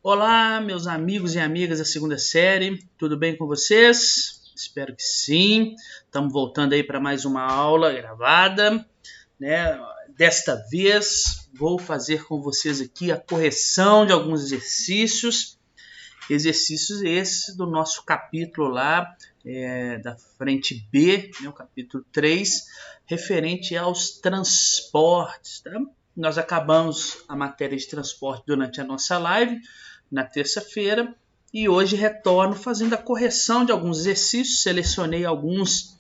Olá, meus amigos e amigas da segunda série, tudo bem com vocês? Espero que sim. Estamos voltando aí para mais uma aula gravada, né? Desta vez vou fazer com vocês aqui a correção de alguns exercícios esses do nosso capítulo lá, da frente B, né, o capítulo 3, referente aos transportes, tá? Nós acabamos a matéria de transporte durante a nossa live, na terça-feira, e hoje retorno fazendo a correção de alguns exercícios. Selecionei alguns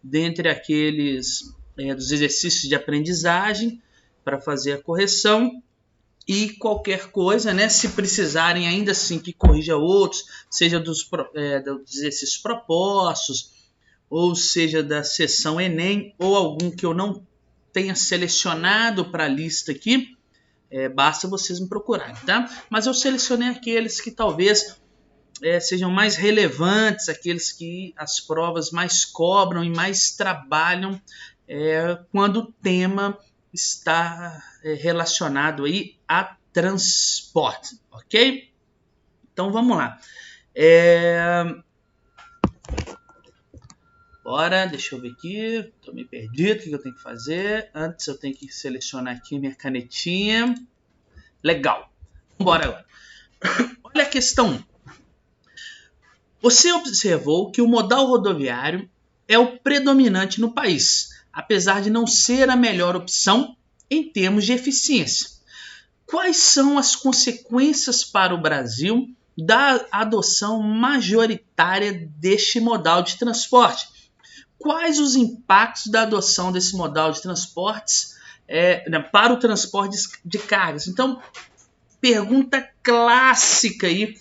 dentre aqueles dos exercícios de aprendizagem para fazer a correção. E qualquer coisa, né, se precisarem ainda assim que corrija outros, seja dos exercícios propostos, ou seja da sessão Enem, ou algum que eu não tenha selecionado para a lista aqui, basta vocês me procurarem, tá? Mas eu selecionei aqueles que talvez sejam mais relevantes, aqueles que as provas mais cobram e mais trabalham quando o tema está relacionado aí a transporte, ok? Então vamos lá. Bora, deixa eu ver aqui, estou meio perdido, o que eu tenho que fazer? Antes eu tenho que selecionar aqui minha canetinha. Legal, bora agora. Olha a questão 1. Você observou que o modal rodoviário é o predominante no país, apesar de não ser a melhor opção em termos de eficiência. Quais são as consequências para o Brasil da adoção majoritária deste modal de transporte? Quais os impactos da adoção desse modal de transportes para o transporte de cargas? Então, pergunta clássica aí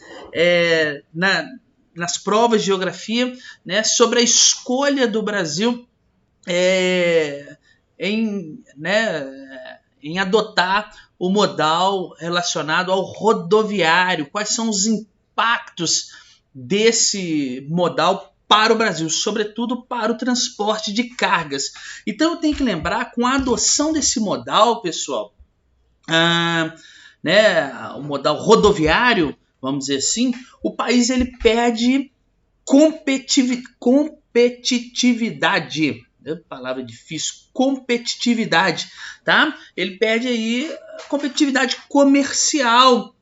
nas provas de geografia, né, sobre a escolha do Brasil em adotar o modal relacionado ao rodoviário. Quais são os impactos desse modal para o Brasil, sobretudo para o transporte de cargas? Então eu tenho que lembrar, com a adoção desse modal, pessoal, o modal rodoviário, vamos dizer assim, o país ele perde competitividade. Palavra difícil, competitividade, tá? Ele perde aí competitividade comercial,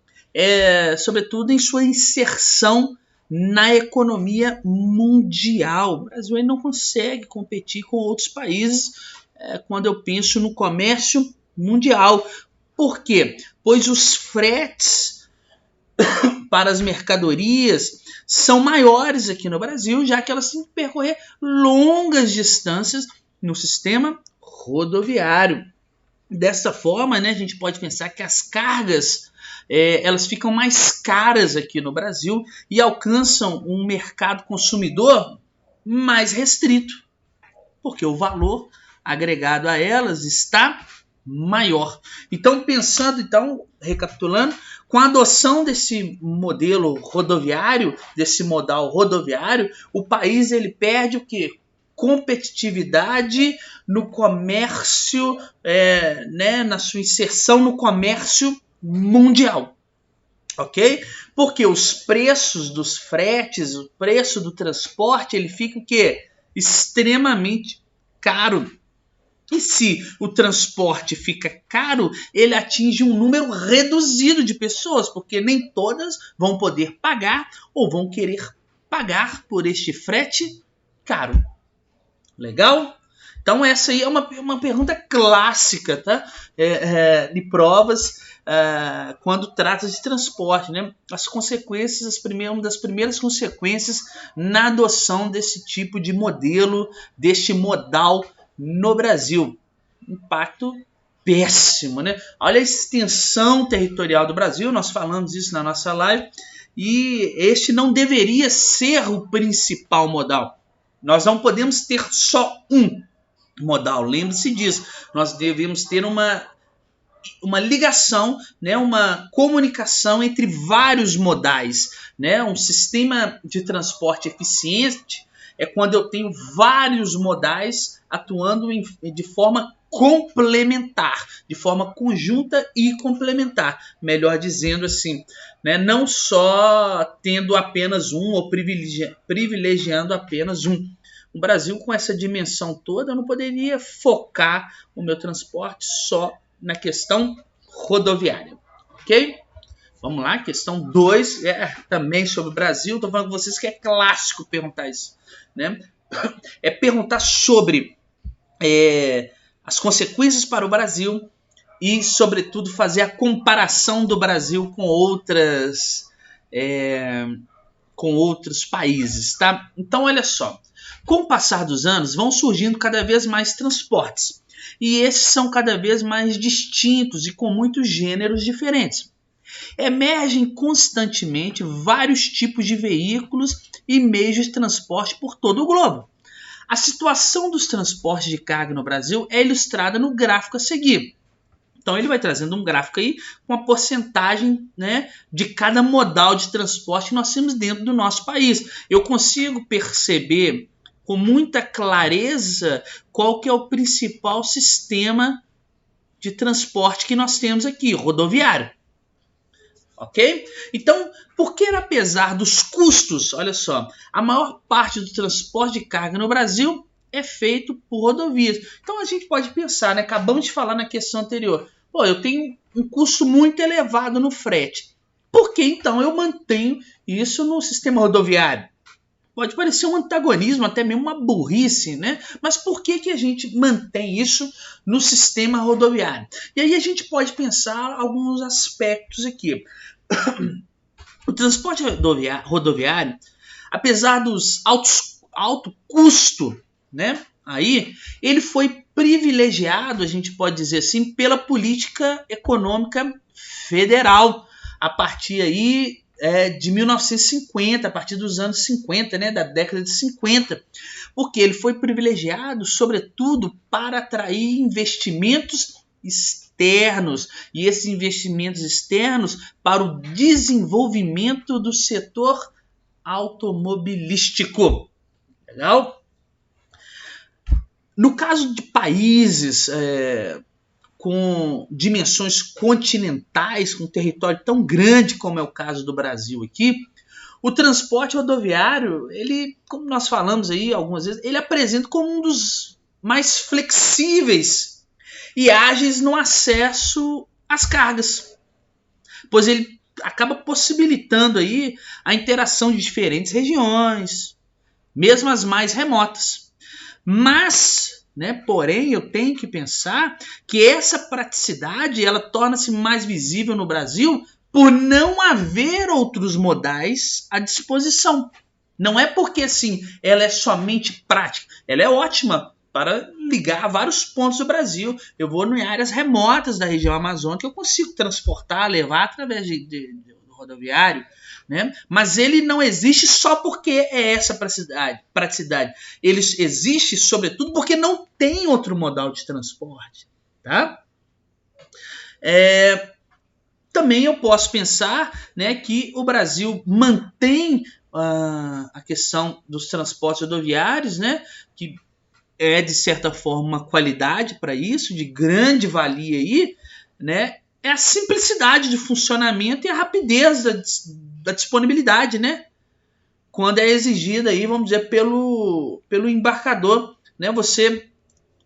sobretudo em sua inserção na economia mundial. O Brasil ele não consegue competir com outros países quando eu penso no comércio mundial. Por quê? Pois os fretes para as mercadorias são maiores aqui no Brasil, já que elas têm que percorrer longas distâncias no sistema rodoviário. Dessa forma, né, a gente pode pensar que as cargas elas ficam mais caras aqui no Brasil e alcançam um mercado consumidor mais restrito, porque o valor agregado a elas está maior. Então, recapitulando, com a adoção desse modelo rodoviário, desse modal rodoviário, o país ele perde o quê? Competitividade no comércio, na sua inserção no comércio mundial, ok? Porque os preços dos fretes, o preço do transporte, ele fica o quê? Extremamente caro. E se o transporte fica caro, ele atinge um número reduzido de pessoas, porque nem todas vão poder pagar ou vão querer pagar por este frete caro. Legal? Então essa aí é uma pergunta clássica, tá? De provas quando trata de transporte, né? As consequências, uma das primeiras consequências na adoção desse tipo de modelo, deste modal no Brasil. Impacto péssimo, né? Olha a extensão territorial do Brasil, nós falamos isso na nossa live, e este não deveria ser o principal modal. Nós não podemos ter só um modal, lembre-se disso. Nós devemos ter uma ligação, né, uma comunicação entre vários modais, né? Um sistema de transporte eficiente é quando eu tenho vários modais atuando de forma complementar, de forma conjunta e complementar, melhor dizendo assim, né? Não só tendo apenas um ou privilegiando apenas um. O Brasil, com essa dimensão toda, eu não poderia focar o meu transporte só na questão rodoviária, ok? Vamos lá, questão 2, também sobre o Brasil. Estou falando com vocês que é clássico perguntar isso, né? É perguntar sobre as consequências para o Brasil e, sobretudo, fazer a comparação do Brasil com outros países, tá? Então, olha só. Com o passar dos anos, vão surgindo cada vez mais transportes. E esses são cada vez mais distintos e com muitos gêneros diferentes. Emergem constantemente vários tipos de veículos e meios de transporte por todo o globo. A situação dos transportes de carga no Brasil é ilustrada no gráfico a seguir. Então ele vai trazendo um gráfico aí com a porcentagem, né, de cada modal de transporte que nós temos dentro do nosso país. Eu consigo perceber com muita clareza qual que é o principal sistema de transporte que nós temos aqui, rodoviário. Ok? Então, porque apesar dos custos, olha só, a maior parte do transporte de carga no Brasil é feito por rodovias. Então a gente pode pensar, né? Acabamos de falar na questão anterior. Pô, eu tenho um custo muito elevado no frete. Por que então eu mantenho isso no sistema rodoviário? Pode parecer um antagonismo, até mesmo uma burrice, né? Mas por que a gente mantém isso no sistema rodoviário? E aí a gente pode pensar alguns aspectos aqui. O transporte rodoviário, apesar dos alto custo, né? Aí ele foi privilegiado, a gente pode dizer assim, pela política econômica federal a partir aí de 1950, a partir dos anos 50, né, da década de 50, porque ele foi privilegiado, sobretudo, para atrair investimentos externos, e esses investimentos externos para o desenvolvimento do setor automobilístico. Legal? No caso de países com dimensões continentais, com um território tão grande como é o caso do Brasil aqui, o transporte rodoviário, ele, como nós falamos aí algumas vezes, ele apresenta como um dos mais flexíveis e ágeis no acesso às cargas, pois ele acaba possibilitando aí a interação de diferentes regiões, mesmo as mais remotas. Mas, né, porém, eu tenho que pensar que essa praticidade ela torna-se mais visível no Brasil por não haver outros modais à disposição. Não é porque assim, ela é somente prática, ela é ótima para ligar a vários pontos do Brasil. Eu vou em áreas remotas da região amazônica, eu consigo transportar, levar através do rodoviário, né? Mas ele não existe só porque é essa praticidade. Ele existe, sobretudo, porque não tem outro modal de transporte. Tá? Também eu posso pensar, né, que o Brasil mantém a questão dos transportes rodoviários, né, que é, de certa forma, uma qualidade para isso, de grande valia aí, né, é a simplicidade de funcionamento e a rapidez da disponibilidade, né? Quando é exigida aí, vamos dizer, pelo embarcador, né? Você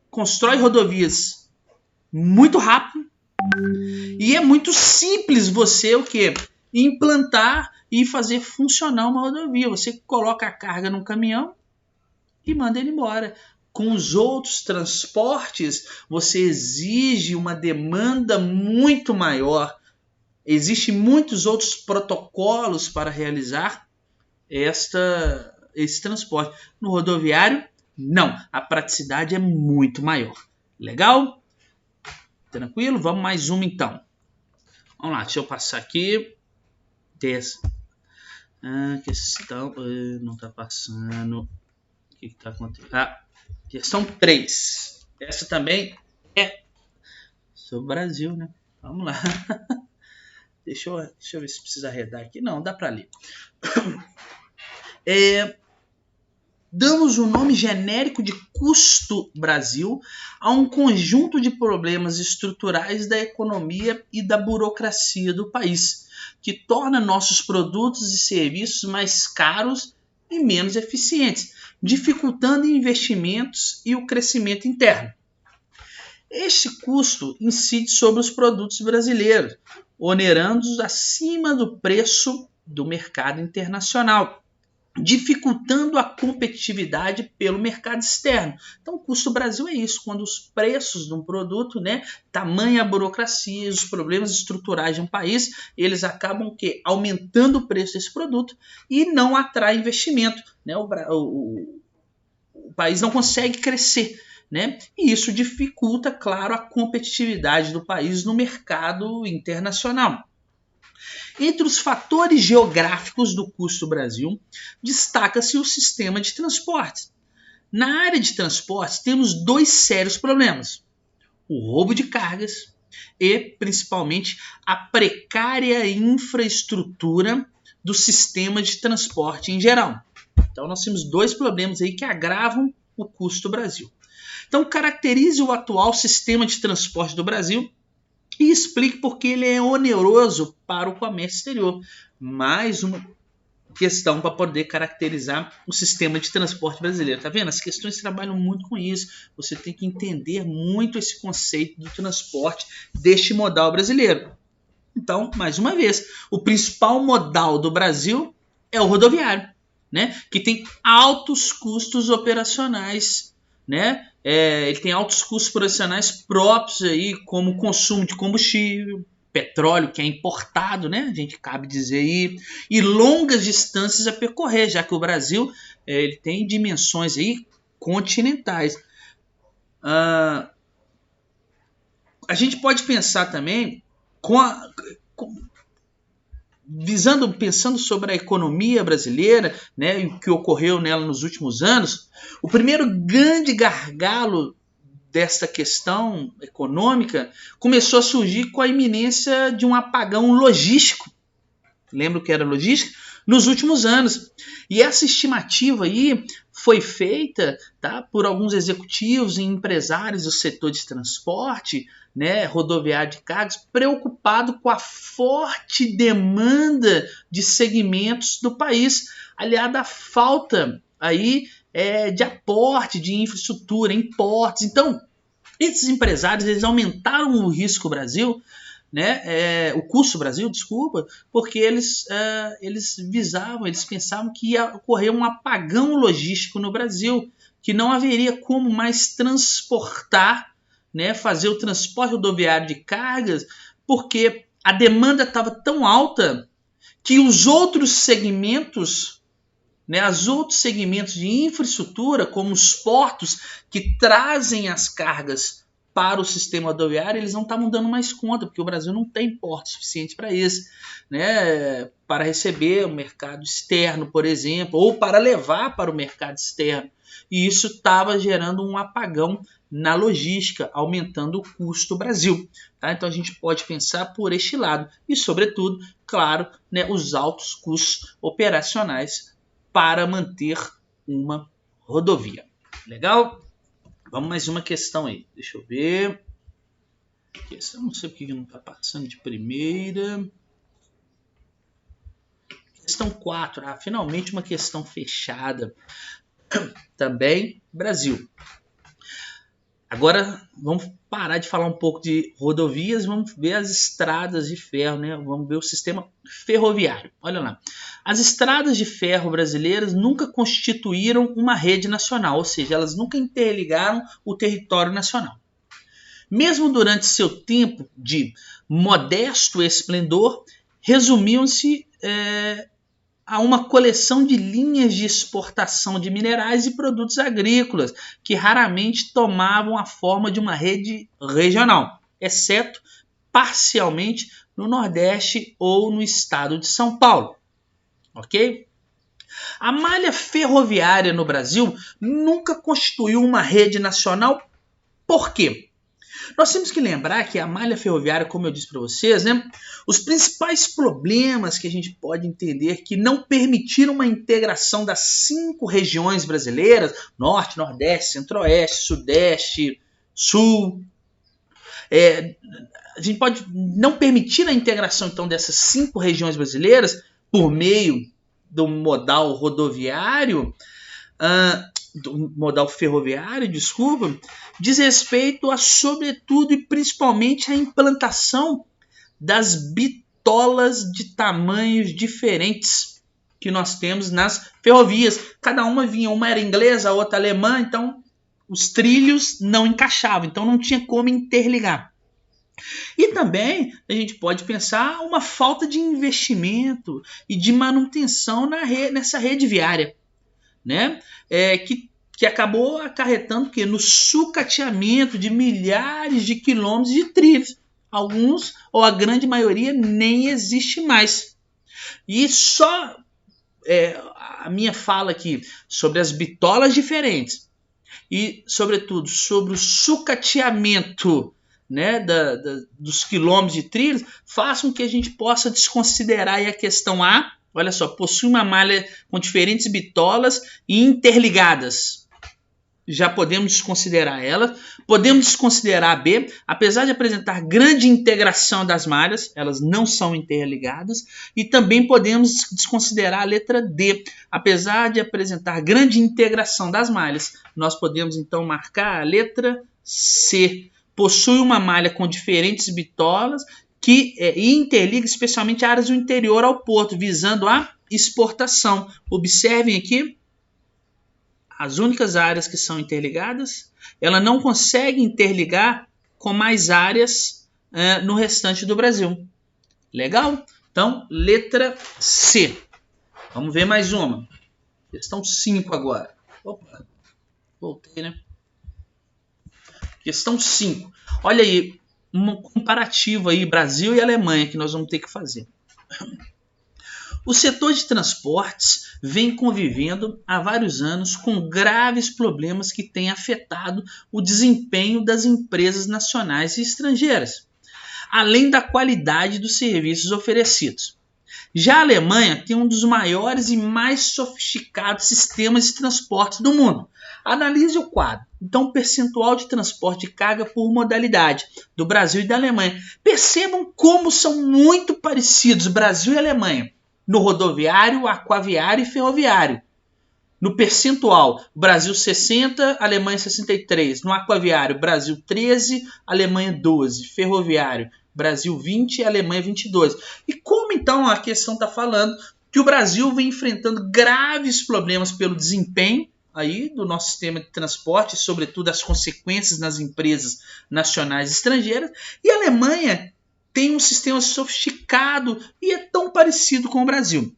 constrói rodovias muito rápido e é muito simples você o quê? Implantar e fazer funcionar uma rodovia. Você coloca a carga num caminhão e manda ele embora. Com os outros transportes, você exige uma demanda muito maior. Existem muitos outros protocolos para realizar esse transporte. No rodoviário, não. A praticidade é muito maior. Legal? Tranquilo? Vamos mais uma então. Vamos lá, deixa eu passar aqui. Questão... não está passando. O que está acontecendo? Questão 3. Essa também é sobre o Brasil, né? Vamos lá. Deixa eu ver se precisa arredar aqui. Não, dá para ler. damos o nome genérico de custo Brasil a um conjunto de problemas estruturais da economia e da burocracia do país, que torna nossos produtos e serviços mais caros e menos eficientes, dificultando investimentos e o crescimento interno. Este custo incide sobre os produtos brasileiros, onerando-os acima do preço do mercado internacional, dificultando a competitividade pelo mercado externo. Então, o custo Brasil é isso, quando os preços de um produto, tamanha a burocracia, os problemas estruturais de um país, eles acabam aumentando o preço desse produto e não atrai investimento. O país não consegue crescer. E isso dificulta, claro, a competitividade do país no mercado internacional. Entre os fatores geográficos do custo Brasil, destaca-se o sistema de transportes. Na área de transportes, temos dois sérios problemas: o roubo de cargas e, principalmente, a precária infraestrutura do sistema de transporte em geral. Então, nós temos dois problemas aí que agravam o custo Brasil. Então, caracterize o atual sistema de transporte do Brasil e explique por que ele é oneroso para o comércio exterior. Mais uma questão para poder caracterizar o sistema de transporte brasileiro. Tá vendo? As questões trabalham muito com isso. Você tem que entender muito esse conceito do transporte deste modal brasileiro. Então, mais uma vez, o principal modal do Brasil é o rodoviário, que tem altos custos operacionais, ele tem altos custos operacionais próprios aí, como o consumo de combustível, petróleo que é importado, a gente cabe dizer aí, e longas distâncias a percorrer, já que o Brasil ele tem dimensões aí continentais. A gente pode pensar também pensando sobre a economia brasileira, e o que ocorreu nela nos últimos anos. O primeiro grande gargalo dessa questão econômica começou a surgir com a iminência de um apagão logístico. Lembra o que era logística? Nos últimos anos. E essa estimativa aí foi feita por alguns executivos e empresários do setor de transporte, rodoviário de cargas, preocupado com a forte demanda de segmentos do país, aliada à falta aí de aporte de infraestrutura, em portos. Então, esses empresários eles aumentaram o risco Brasil, o custo Brasil, desculpa, porque eles pensavam que ia ocorrer um apagão logístico no Brasil, que não haveria como mais transportar, fazer o transporte rodoviário de cargas, porque a demanda estava tão alta que os outros segmentos, os outros segmentos de infraestrutura, como os portos que trazem as cargas para o sistema rodoviário, eles não estavam dando mais conta, porque o Brasil não tem porto suficiente para isso, para receber o mercado externo, por exemplo, ou para levar para o mercado externo. E isso estava gerando um apagão na logística, aumentando o custo Brasil. Então a gente pode pensar por este lado. E, sobretudo, claro, os altos custos operacionais para manter uma rodovia. Legal? Vamos mais uma questão aí. Deixa eu ver. Eu não sei porque não está passando de primeira. Questão 4. Finalmente uma questão fechada. Também Brasil. Agora vamos parar de falar um pouco de rodovias, vamos ver as estradas de ferro, Vamos ver o sistema ferroviário. Olha lá. As estradas de ferro brasileiras nunca constituíram uma rede nacional, ou seja, elas nunca interligaram o território nacional. Mesmo durante seu tempo de modesto esplendor, resumiam-se a uma coleção de linhas de exportação de minerais e produtos agrícolas, que raramente tomavam a forma de uma rede regional, exceto parcialmente no Nordeste ou no estado de São Paulo. Ok? A malha ferroviária no Brasil nunca constituiu uma rede nacional. Por quê? Nós temos que lembrar que a malha ferroviária, como eu disse para vocês, né, os principais problemas que a gente pode entender que não permitiram uma integração das 5 regiões brasileiras, Norte, Nordeste, Centro-Oeste, Sudeste, Sul, a gente pode não permitir a integração então dessas 5 regiões brasileiras por meio do modal rodoviário, do modal ferroviário, desculpa, diz respeito a, sobretudo e principalmente, a implantação das bitolas de tamanhos diferentes que nós temos nas ferrovias. Cada uma era inglesa, a outra alemã, então os trilhos não encaixavam, então não tinha como interligar. E também a gente pode pensar uma falta de investimento e de manutenção nessa rede viária, né? Que acabou acarretando no sucateamento de milhares de quilômetros de trilhos. Alguns, ou a grande maioria, nem existe mais. E só a minha fala aqui sobre as bitolas diferentes e, sobretudo, sobre o sucateamento, né, dos quilômetros de trilhos, faz com que a gente possa desconsiderar aí a questão A. Olha só, possui uma malha com diferentes bitolas e interligadas. Já podemos desconsiderar ela. Podemos desconsiderar a B. Apesar de apresentar grande integração das malhas, elas não são interligadas. E também podemos desconsiderar a letra D. Apesar de apresentar grande integração das malhas, nós podemos então marcar a letra C. Possui uma malha com diferentes bitolas que interliga especialmente áreas do interior ao porto, visando a exportação. Observem aqui, as únicas áreas que são interligadas, ela não consegue interligar com mais áreas no restante do Brasil. Legal? Então, letra C. Vamos ver mais uma. Questão 5 agora. Opa, voltei, né? Questão 5. Olha aí, um comparativo aí, Brasil e Alemanha, que nós vamos ter que fazer. O setor de transportes vem convivendo há vários anos com graves problemas que têm afetado o desempenho das empresas nacionais e estrangeiras, além da qualidade dos serviços oferecidos. Já a Alemanha tem um dos maiores e mais sofisticados sistemas de transporte do mundo. Analise o quadro. Então, percentual de transporte de carga por modalidade do Brasil e da Alemanha. Percebam como são muito parecidos Brasil e Alemanha no rodoviário, aquaviário e ferroviário. No percentual, Brasil 60, Alemanha 63. No aquaviário, Brasil 13, Alemanha 12. Ferroviário, Brasil 20 e Alemanha 22. E como então a questão está falando que o Brasil vem enfrentando graves problemas pelo desempenho aí do nosso sistema de transporte, sobretudo as consequências nas empresas nacionais e estrangeiras, e a Alemanha tem um sistema sofisticado e é tão parecido com o Brasil.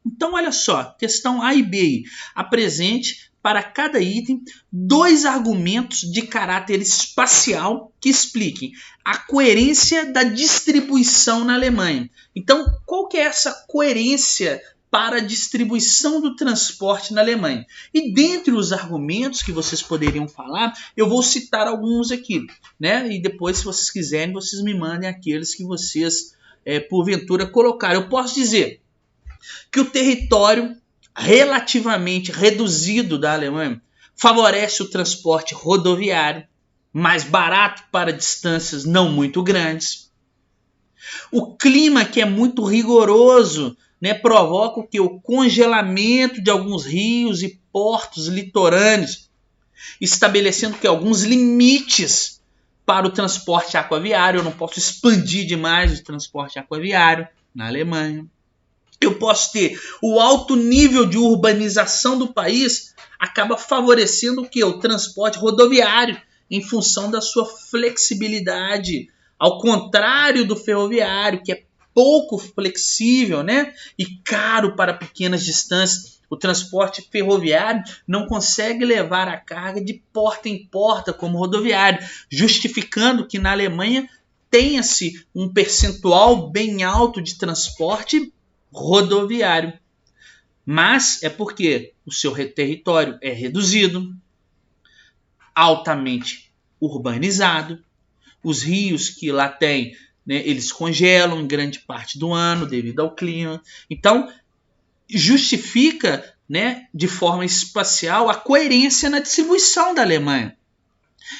Então, olha só, questão A e B. Apresente para cada item 2 argumentos de caráter espacial que expliquem a coerência da distribuição na Alemanha. Então, qual que é essa coerência para a distribuição do transporte na Alemanha? E dentre os argumentos que vocês poderiam falar, eu vou citar alguns aqui, né? E depois, se vocês quiserem, vocês me mandem aqueles que vocês, porventura, colocaram. Eu posso dizer que o território relativamente reduzido da Alemanha favorece o transporte rodoviário, mais barato para distâncias não muito grandes. O clima, que é muito rigoroso, né, provoca o congelamento de alguns rios e portos litorâneos, estabelecendo alguns limites para o transporte aquaviário. Eu não posso expandir demais o transporte aquaviário na Alemanha. Eu posso ter o alto nível de urbanização do país, acaba favorecendo o transporte rodoviário, em função da sua flexibilidade, ao contrário do ferroviário, que é pouco flexível, né, e caro para pequenas distâncias. O transporte ferroviário não consegue levar a carga de porta em porta como rodoviário, justificando que na Alemanha tenha-se um percentual bem alto de transporte rodoviário. Mas é porque o seu território é reduzido, altamente urbanizado, Os rios que lá tem, né, eles congelam em grande parte do ano devido ao clima. Então, justifica, né, de forma espacial a coerência na distribuição da Alemanha.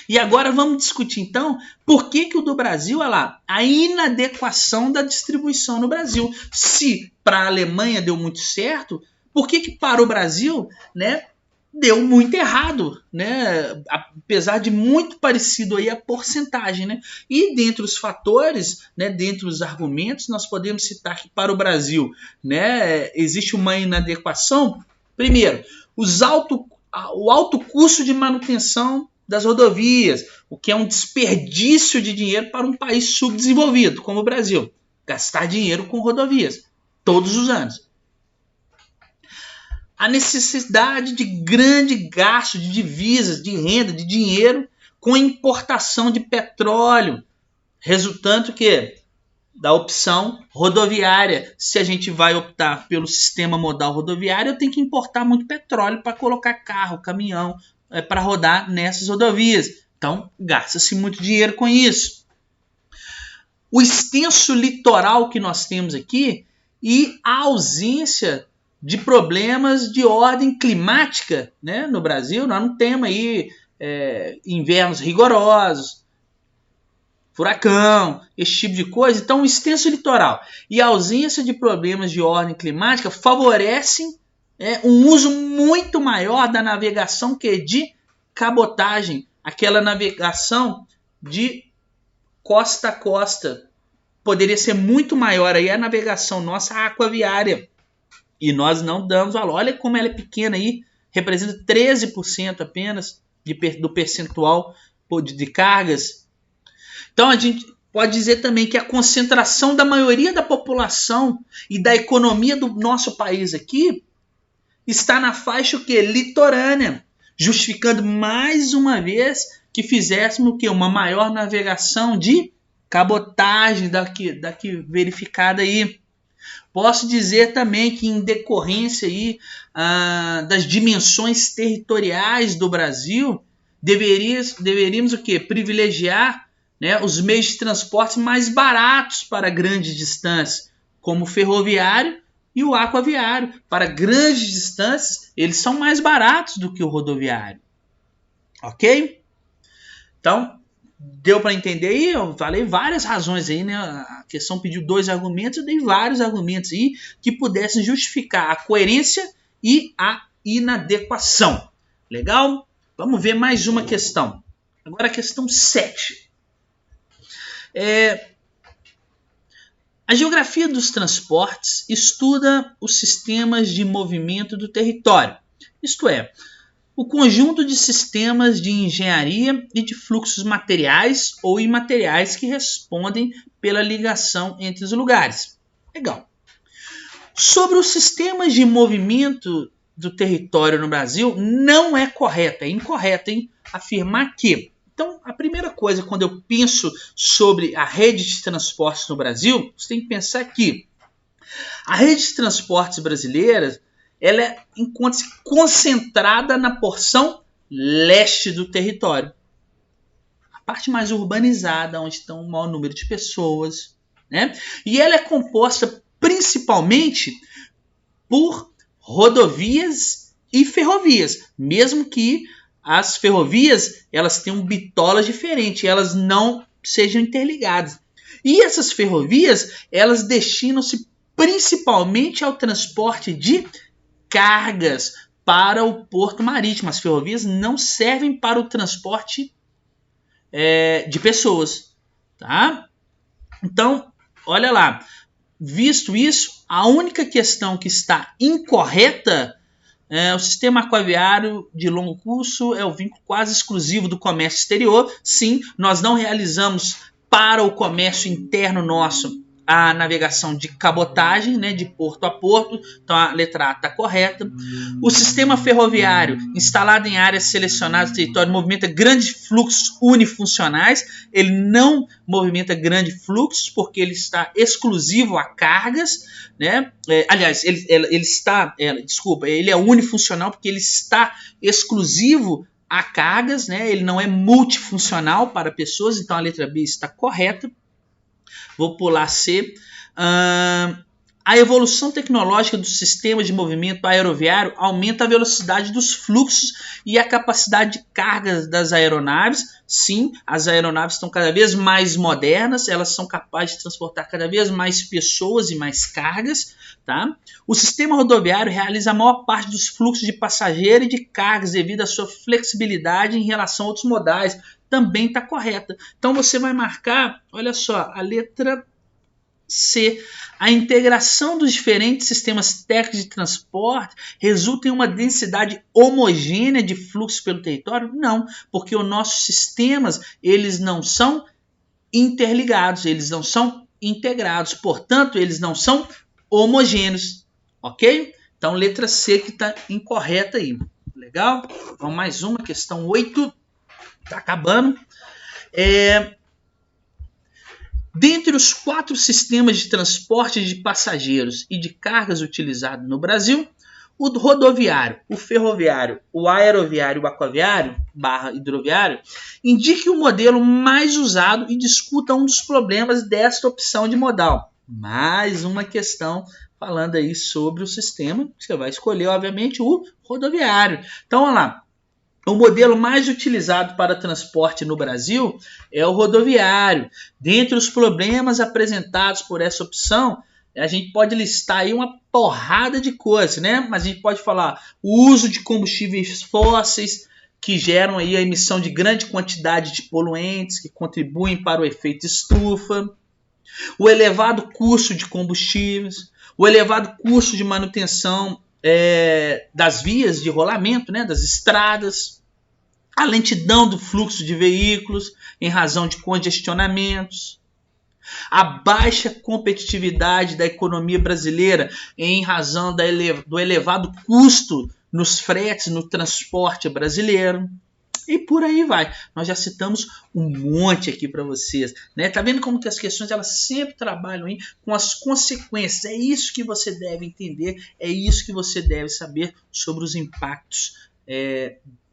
E agora vamos discutir então por que o do Brasil, olha lá, a inadequação da distribuição no Brasil. Se para a Alemanha deu muito certo, por que para o Brasil, né, deu muito errado, né? Apesar de muito parecido aí a porcentagem, né? E dentre os fatores, né, dentre os argumentos, nós podemos citar que para o Brasil, né, existe uma inadequação. Primeiro, o alto custo de manutenção das rodovias, o que é um desperdício de dinheiro para um país subdesenvolvido como o Brasil. Gastar dinheiro com rodovias todos os anos. A necessidade de grande gasto de divisas, de renda, de dinheiro com a importação de petróleo, resultante que da opção rodoviária. Se a gente vai optar pelo sistema modal rodoviário, eu tenho que importar muito petróleo para colocar carro, caminhão, para rodar nessas rodovias. Então, gasta-se muito dinheiro com isso. O extenso litoral que nós temos aqui e a ausência de problemas de ordem climática, né? No Brasil, nós não temos aí invernos rigorosos, furacão, esse tipo de coisa. Então, o extenso litoral e a ausência de problemas de ordem climática favorecem um uso muito maior da navegação que de cabotagem, aquela navegação de costa a costa. Poderia ser muito maior aí a navegação nossa aquaviária. E nós não damos valor. Olha como ela é pequena aí, representa 13% apenas do percentual de cargas. Então a gente pode dizer também que a concentração da maioria da população e da economia do nosso país aqui está na faixa o quê? Litorânea, justificando mais uma vez que fizéssemos o quê? Uma maior navegação de cabotagem daqui verificada aí. Posso dizer também que em decorrência aí, das dimensões territoriais do Brasil, deveríamos o quê? Privilegiar, né, os meios de transporte mais baratos para grandes distâncias, como o ferroviário e o aquaviário. Para grandes distâncias, eles são mais baratos do que o rodoviário. Ok? Então, deu para entender aí? Eu falei várias razões aí, né? A questão pediu 2 argumentos, eu dei vários argumentos aí que pudessem justificar a coerência e a inadequação. Legal? Vamos ver mais uma questão. Agora a questão 7. A geografia dos transportes estuda os sistemas de movimento do território, isto é, o conjunto de sistemas de engenharia e de fluxos materiais ou imateriais que respondem pela ligação entre os lugares. Legal. Sobre os sistemas de movimento do território no Brasil, não é correto, é incorreto afirmar que. Então, a primeira coisa, quando eu penso sobre a rede de transportes no Brasil, você tem que pensar que a rede de transportes brasileira, ela encontra-se concentrada na porção leste do território. A parte mais urbanizada, onde estão o maior número de pessoas, né? E ela é composta principalmente por rodovias e ferrovias, mesmo que as ferrovias elas tenham bitolas diferentes, elas não sejam interligadas. E essas ferrovias, elas destinam-se principalmente ao transporte de cargas para o porto marítimo. As ferrovias não servem para o transporte de pessoas, tá? Então, olha lá, visto isso, a única questão que está incorreta o sistema aquaviário de longo curso é o vínculo quase exclusivo do comércio exterior. Sim, nós não realizamos para o comércio interno nosso a navegação de cabotagem, né, de porto a porto. Então a letra A está correta. O sistema ferroviário instalado em áreas selecionadas do território movimenta grandes fluxos unifuncionais. Ele não movimenta grandes fluxos porque ele está exclusivo a cargas, né? Aliás, ele é unifuncional porque ele está exclusivo a cargas, né? Ele não é multifuncional para pessoas, então a letra B está correta. Vou pular C. A evolução tecnológica do sistema de movimento aeroviário aumenta a velocidade dos fluxos e a capacidade de carga das aeronaves. Sim, as aeronaves estão cada vez mais modernas, elas são capazes de transportar cada vez mais pessoas e mais cargas. Tá? O sistema rodoviário realiza a maior parte dos fluxos de passageiro e de cargas devido à sua flexibilidade em relação a outros modais. Também está correta. Então você vai marcar, olha só, a letra C. A integração dos diferentes sistemas técnicos de transporte resulta em uma densidade homogênea de fluxo pelo território? Não, porque os nossos sistemas eles não são interligados, eles não são integrados, portanto, eles não são homogêneos, ok? Então, letra C que está incorreta aí. Legal? Vamos mais uma, questão 8. Está acabando. Dentre os 4 sistemas de transporte de passageiros e de cargas utilizados no Brasil, o rodoviário, o ferroviário, o aeroviário, o aquaviário, hidroviário, indique o modelo mais usado e discuta um dos problemas desta opção de modal. Mais uma questão falando aí sobre o sistema, você vai escolher, obviamente, o rodoviário. Então, vamos lá. O modelo mais utilizado para transporte no Brasil é o rodoviário. Dentre os problemas apresentados por essa opção, a gente pode listar aí uma porrada de coisas, né? Mas a gente pode falar o uso de combustíveis fósseis, que geram aí a emissão de grande quantidade de poluentes, que contribuem para o efeito estufa, o elevado custo de combustíveis, o elevado custo de manutenção das vias de rolamento, né, das estradas, a lentidão do fluxo de veículos em razão de congestionamentos, a baixa competitividade da economia brasileira em razão do elevado custo nos fretes no transporte brasileiro. E por aí vai. Nós já citamos um monte aqui para vocês, né? Tá vendo como que as questões elas sempre trabalham aí com as consequências. É isso que você deve entender, é isso que você deve saber sobre os impactos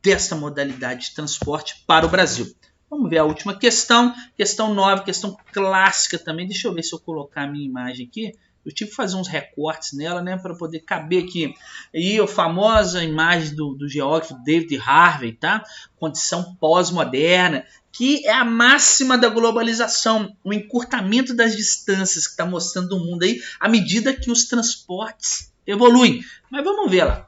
desta modalidade de transporte para o Brasil. Vamos ver a última questão, questão 9, questão clássica também. Deixa eu ver se eu colocar a minha imagem aqui. Eu tive que fazer uns recortes nela, né, para poder caber aqui. E a famosa imagem do geógrafo David Harvey, tá? Condição pós-moderna, que é a máxima da globalização, o encurtamento das distâncias que está mostrando o mundo aí à medida que os transportes evoluem. Mas vamos ver lá.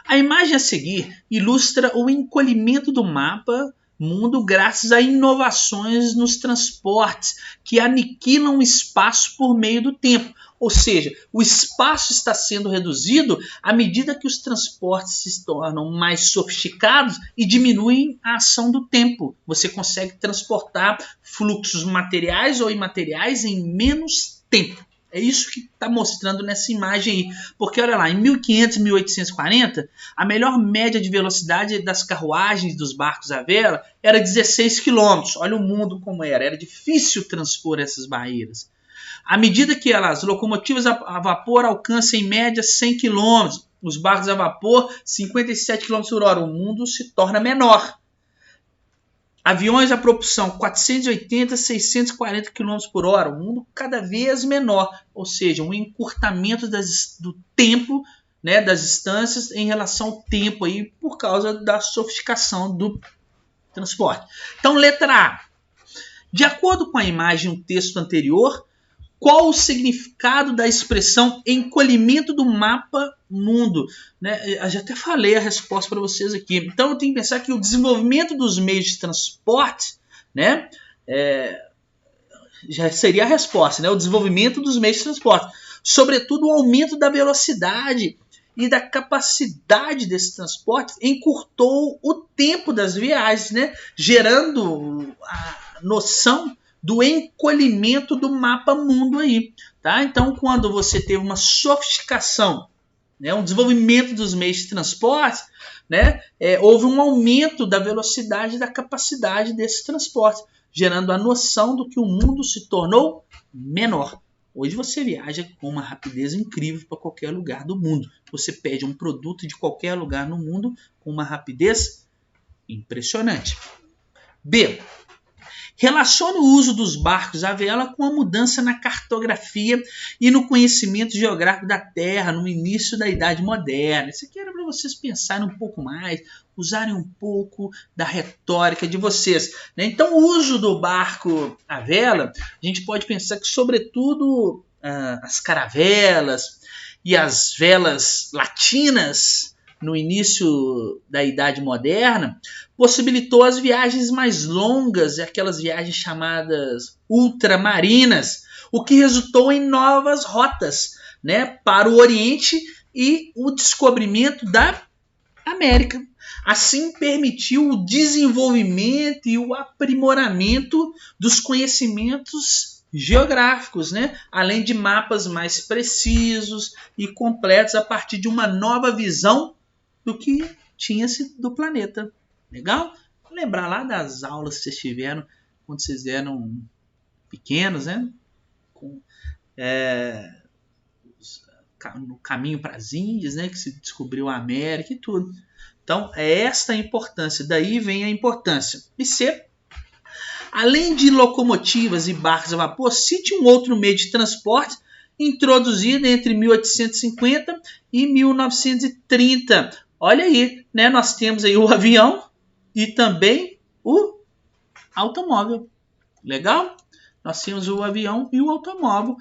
A imagem a seguir ilustra o encolhimento do mapa mundo graças a inovações nos transportes que aniquilam o espaço por meio do tempo. Ou seja, o espaço está sendo reduzido à medida que os transportes se tornam mais sofisticados e diminuem a ação do tempo. Você consegue transportar fluxos materiais ou imateriais em menos tempo. É isso que está mostrando nessa imagem aí. Porque olha lá, em 1500 e 1840, a melhor média de velocidade das carruagens dos barcos à vela era 16 km. Olha o mundo como era. Era difícil transpor essas barreiras. À medida que as locomotivas a vapor alcançam em média 100 km, os barcos a vapor 57 km por hora, o mundo se torna menor. Aviões a propulsão 480 a 640 km por hora, o mundo cada vez menor, ou seja, um encurtamento do tempo, né, das distâncias em relação ao tempo aí, por causa da sofisticação do transporte. Então, letra A. De acordo com a imagem e o texto anterior, qual o significado da expressão encolhimento do mapa mundo? Né? Eu já até falei a resposta para vocês aqui. Então eu tenho que pensar que o desenvolvimento dos meios de transporte, né, já seria a resposta, né? O desenvolvimento dos meios de transporte. Sobretudo o aumento da velocidade e da capacidade desse transporte encurtou o tempo das viagens, né? Gerando a noção do encolhimento do mapa mundo aí, tá? Então, quando você teve uma sofisticação, né, um desenvolvimento dos meios de transporte, né, houve um aumento da velocidade e da capacidade desse transporte, gerando a noção do que o mundo se tornou menor. Hoje você viaja com uma rapidez incrível para qualquer lugar do mundo. Você pede um produto de qualquer lugar no mundo com uma rapidez Impressionante. B. Relaciona o uso dos barcos à vela com a mudança na cartografia e no conhecimento geográfico da Terra no início da Idade Moderna. Isso aqui era para vocês pensarem um pouco mais, usarem um pouco da retórica de vocês. Então, o uso do barco à vela, a gente pode pensar que, sobretudo, as caravelas e as velas latinas no início da Idade Moderna, possibilitou as viagens mais longas e aquelas viagens chamadas ultramarinas, o que resultou em novas rotas, né, para o Oriente e o descobrimento da América. Assim, permitiu o desenvolvimento e o aprimoramento dos conhecimentos geográficos, né? Além de mapas mais precisos e completos a partir de uma nova visão do que tinha-se do planeta. Legal? Vou lembrar lá das aulas que vocês tiveram quando vocês eram pequenos, né? No caminho para as Índias, né? Que se descobriu a América e tudo. Então, é esta a importância. Daí vem a importância. E C. Além de locomotivas e barcos a vapor, cite um outro meio de transporte introduzido entre 1850 e 1930. Olha aí, né? Nós temos aí o avião e também o automóvel. Legal? Nós temos o avião e o automóvel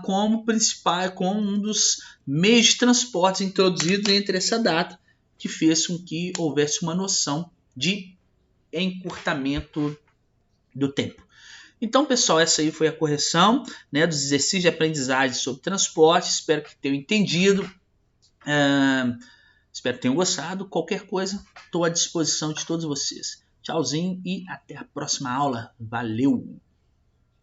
como principal, como um dos meios de transporte introduzidos entre essa data, que fez com que houvesse uma noção de encurtamento do tempo. Então, pessoal, essa aí foi a correção, né, dos exercícios de aprendizagem sobre transporte. Espero que tenham entendido. Espero que tenham gostado. Qualquer coisa, estou à disposição de todos vocês. Tchauzinho e até a próxima aula. Valeu!